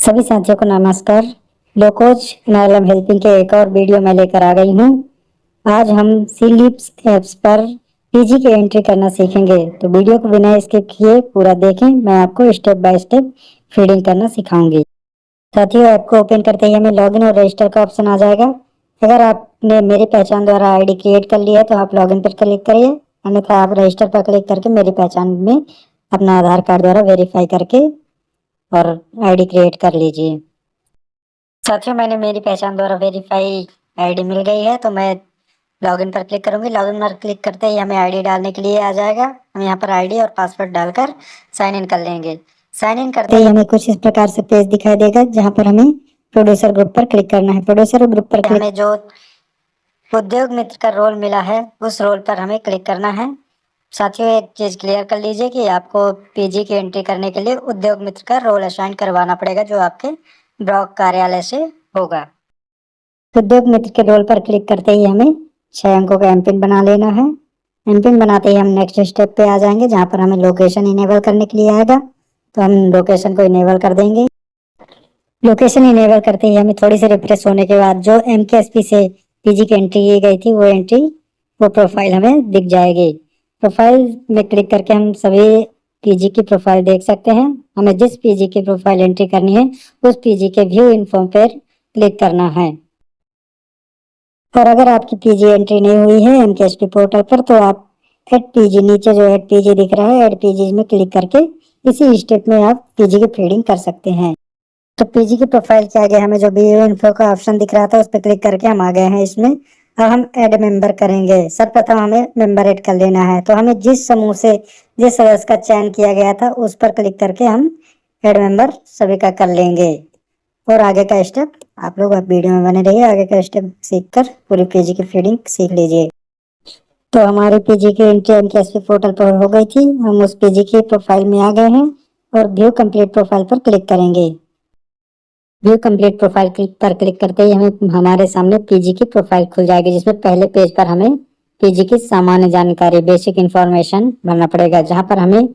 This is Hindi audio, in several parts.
सभी साथियों को नमस्कार। लो कोच एनआरएलएम हेल्पिंग के एक और वीडियो में लेकर आ गई हूँ। आज हम सीलिप्स ऐप्स पर पीजी की एंट्री करना सीखेंगे, तो वीडियो को बिना स्किप किए पूरा देखें। मैं आपको स्टेप बाय स्टेप फीडिंग करना सिखाऊंगी। साथियों, ऐप को ओपन करते ही हमें लॉगिन और रजिस्टर का ऑप्शन आ जाएगा। अगर आपने मेरी पहचान द्वारा आईडी क्रिएट कर लिया है तो आप लॉगिन पर क्लिक करिए, अन्यथा आप रजिस्टर पर क्लिक करके मेरी पहचान में अपना आधार कार्ड द्वारा वेरीफाई करके और आईडी क्रिएट कर लीजिए। साथियों, मैंने मेरी पहचान द्वारा वेरीफाई आईडी मिल गई है, तो मैं लॉगिन पर क्लिक करूंगी। लॉगिन पर क्लिक करते ही हमें आईडी डालने के लिए आ जाएगा। हम यहाँ पर आईडी और पासवर्ड डालकर साइन इन कर लेंगे। साइन इन करते ही हमें कुछ इस प्रकार से पेज दिखाई देगा, जहाँ पर हमें प्रोड्यूसर ग्रुप पर क्लिक करना है। प्रोड्यूसर ग्रुप पर हमें जो उद्योग मित्र का रोल मिला है उस रोल पर हमें क्लिक करना है। साथियों, एक चीज क्लियर कर लीजिए कि आपको पीजी की एंट्री करने के लिए उद्योग मित्र का रोल असाइन करवाना पड़ेगा, जो आपके ब्लॉक कार्यालय से होगा। उद्योग मित्र के रोल पर क्लिक करते ही हमें 6 अंकों का एमपिन बना लेना है। एमपिन बनाते ही हम नेक्स्ट स्टेप पे आ जाएंगे, जहाँ पर हमें लोकेशन इनेबल करने के लिए आएगा, तो हम लोकेशन को इनेबल कर देंगे। लोकेशन इनेबल करते ही हमें थोड़ी सी रिफ्रेश होने के बाद जो MKSP से पीजी की एंट्री की गई थी वो प्रोफाइल हमें दिख जाएगी। प्रोफाइल में क्लिक करके हम सभी पीजी की प्रोफाइल देख सकते हैं। हमें जिस पीजी की प्रोफाइल एंट्री करनी है उस पीजी के व्यू इन्फॉर्म पर क्लिक करना है। और अगर आपकी पीजी एंट्री नहीं हुई है MKSP पोर्टल पर, तो आप एड पीजी, नीचे जो एड पीजी दिख रहा है, एड पीजी में क्लिक करके इसी स्टेप में आप पीजी की फीडिंग कर सकते हैं। तो पीजी की प्रोफाइल के आगे हमें जो व्यू इन्फो का ऑप्शन दिख रहा था उस पर क्लिक करके हम आ गए हैं इसमें। अब हम ऐड मेंबर करेंगे। सर्वप्रथम हमें मेंबर ऐड कर लेना है, तो हमें जिस समूह से जिस सदस्य का चयन किया गया था उस पर क्लिक करके हम ऐड मेंबर सभी का कर लेंगे। और आगे का स्टेप आप लोग वीडियो में बने रहिए, आगे का स्टेप सीखकर पूरी पीजी की फीडिंग सीख लीजिए। तो हमारी पीजी की एंट्री MKSP पोर्टल पर हो गई थी। हम उस पीजी की प्रोफाइल में आ गए हैं और व्यू कंप्लीट प्रोफाइल पर क्लिक करेंगे। व्यू कंप्लीट प्रोफाइल पर क्लिक करते ही हमें हमारे सामने पीजी की प्रोफाइल खुल जाएगी, जिसमें पहले पेज पर हमें पीजी की सामान्य जानकारी, बेसिक इंफॉर्मेशन भरना पड़ेगा। जहां पर हमें,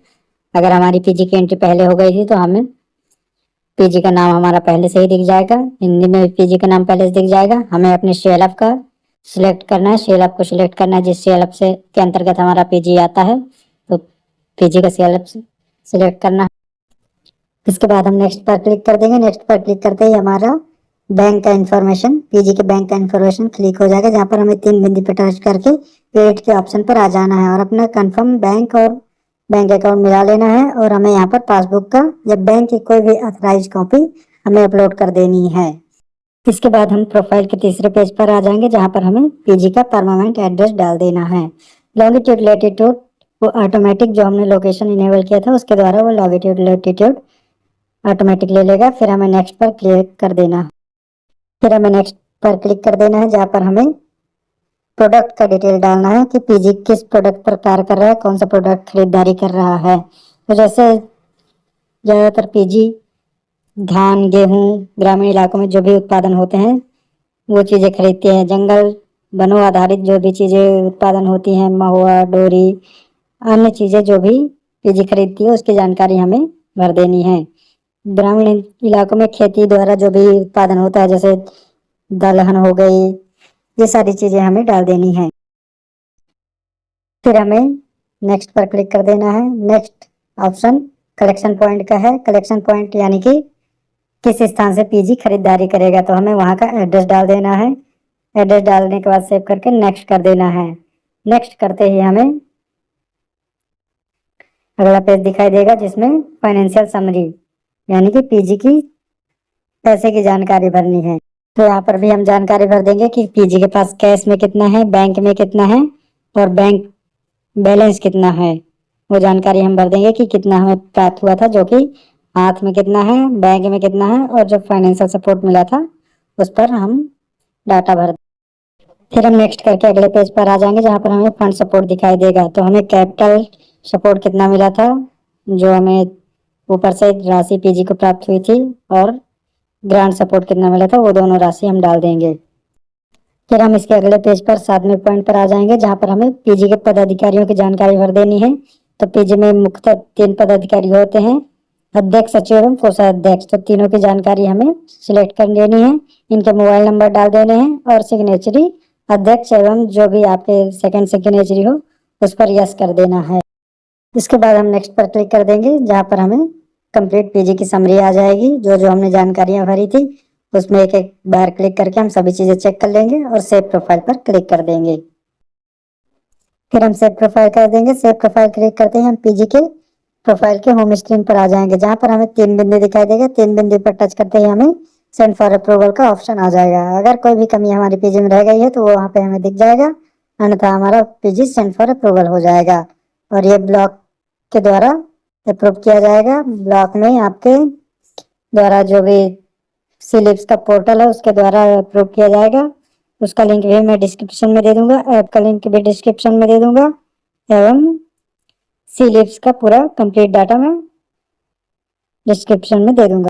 अगर हमारी पीजी की एंट्री पहले हो गई थी तो हमें पीजी का नाम हमारा पहले से ही दिख जाएगा। हिंदी में पीजी का नाम पहले से दिख जाएगा। हमें अपने CLF का सिलेक्ट करना है। CLF को सिलेक्ट करना है जिस CLF से के अंतर्गत हमारा पीजी आता है, तो पीजी का CLF सिलेक्ट करना है। इसके बाद हम नेक्स्ट पर क्लिक कर देंगे। नेक्स्ट पर क्लिक करते ही हमारा बैंक का इंफॉर्मेशन, पीजी के बैंक का इंफॉर्मेशन क्लिक हो जाएगा, जहाँ पर हमें 3 बिंदु पर टच करके एडिट के ऑप्शन पर आ जाना है और अपना कंफर्म बैंक और बैंक अकाउंट मिला लेना है। और हमें यहाँ पर पासबुक का या बैंक की कोई भी ऑथराइज कॉपी हमें अपलोड कर देनी है। इसके बाद हम प्रोफाइल के तीसरे पेज पर आ जाएंगे, जहाँ पर हमें पीजी का परमानेंट एड्रेस डाल देना है। लॉन्गिट्यूड लैटिट्यूड वो ऑटोमेटिक, जो हमने लोकेशन इनेबल किया था उसके द्वारा वो लॉन्गिट्यूड लैटिट्यूड ऑटोमेटिक ले लेगा। फिर हमें नेक्स्ट पर क्लिक कर देना फिर हमें नेक्स्ट पर क्लिक कर देना है, जहाँ पर हमें प्रोडक्ट का डिटेल डालना है कि पीजी किस प्रोडक्ट पर कार्य कर रहा है, कौन सा प्रोडक्ट खरीदारी कर रहा है। तो जैसे ज्यादातर पीजी धान, गेहूं, ग्रामीण इलाकों में जो भी उत्पादन होते हैं वो चीजें खरीदते हैं। जंगल वनों आधारित जो भी चीजें उत्पादन होती हैं, महुआ, डोरी, अन्य चीजें जो भी पीजी खरीदती है उसकी जानकारी हमें भर देनी है। ग्रामीण इलाकों में खेती द्वारा जो भी उत्पादन होता है, जैसे दलहन हो गई, ये सारी चीजें हमें डाल देनी है। फिर हमें नेक्स्ट पर क्लिक कर देना है। नेक्स्ट ऑप्शन कलेक्शन पॉइंट का है। कलेक्शन पॉइंट यानी कि किस स्थान से पीजी खरीदारी करेगा, तो हमें वहां का एड्रेस डाल देना है। एड्रेस डालने के बाद सेव करके नेक्स्ट कर देना है। नेक्स्ट करते ही हमें अगला पेज दिखाई देगा, जिसमें फाइनेंशियल समरी यानी कि पीजी की पैसे की जानकारी भरनी है। तो यहाँ पर भी हम जानकारी भर देंगे कि पीजी के पास कैश में कितना है, बैंक में कितना है और बैंक बैलेंस कितना है। वो जानकारी हम भर देंगे कि कितना हमें प्राप्त हुआ था, जो कि हाथ में कितना है, बैंक में कितना है, और जो फाइनेंशियल सपोर्ट मिला था उस पर हम डाटा भर। फिर हम नेक्स्ट करके अगले पेज पर आ जाएंगे, जहाँ पर हमें फंड सपोर्ट दिखाई देगा। तो हमें कैपिटल सपोर्ट कितना मिला था, जो हमें ऊपर से राशि पीजी को प्राप्त हुई थी, और ग्रांट सपोर्ट कितना मिला था, वो दोनों राशि हम डाल देंगे। फिर हम इसके अगले पेज पर 7वें पॉइंट पर आ जाएंगे, जहाँ पर हमें पीजी के पदाधिकारियों की जानकारी भर देनी है। तो पीजी में मुख्यतः 3 पदाधिकारी होते हैं। अध्यक्ष, सचिव एवं कोषाध्यक्ष, तो तीनों की जानकारी हमें सिलेक्ट कर लेनी है। इनके मोबाइल नंबर डाल देने हैं और सिग्नेचरी अध्यक्ष एवं जो भी आपके सेकंड सिग्नेचरी हो उस पर यस कर देना है। इसके बाद हम नेक्स्ट पर क्लिक कर देंगे, जहां पर हमें कंप्लीट पीजी की समरी आ जाएगी। जो जो हमने जानकारियां भरी थी उसमें एक एक बार क्लिक करके हम सभी चीजें चेक कर लेंगे और सेव प्रोफाइल पर क्लिक कर देंगे। फिर हम सेव प्रोफाइल कर देंगे। सेव प्रोफाइल क्लिक करते ही हम पीजी के प्रोफाइल के होम स्क्रीन पर आ जाएंगे, जहां पर हमें 3 बिंदु दिखाई देगा। 3 बिंदु पर टच करते ही हमें सेंड फॉर अप्रूवल का ऑप्शन आ जाएगा। अगर कोई भी कमी हमारी पीजी में रह गई है तो वो वहाँ पे हमें दिख जाएगा, अन्यथा हमारा पीजी सेंड फॉर अप्रूवल हो जाएगा और ये ब्लॉक के द्वारा अप्रूव किया जाएगा। ब्लॉक में आपके द्वारा जो भी सीलिप्स का पोर्टल है उसके द्वारा अप्रूव किया जाएगा। उसका लिंक भी मैं डिस्क्रिप्शन में दे दूंगा, ऐप का लिंक भी डिस्क्रिप्शन में दे दूंगा एवं सीलिप्स का पूरा कंप्लीट डाटा मैं डिस्क्रिप्शन में दे दूंगा।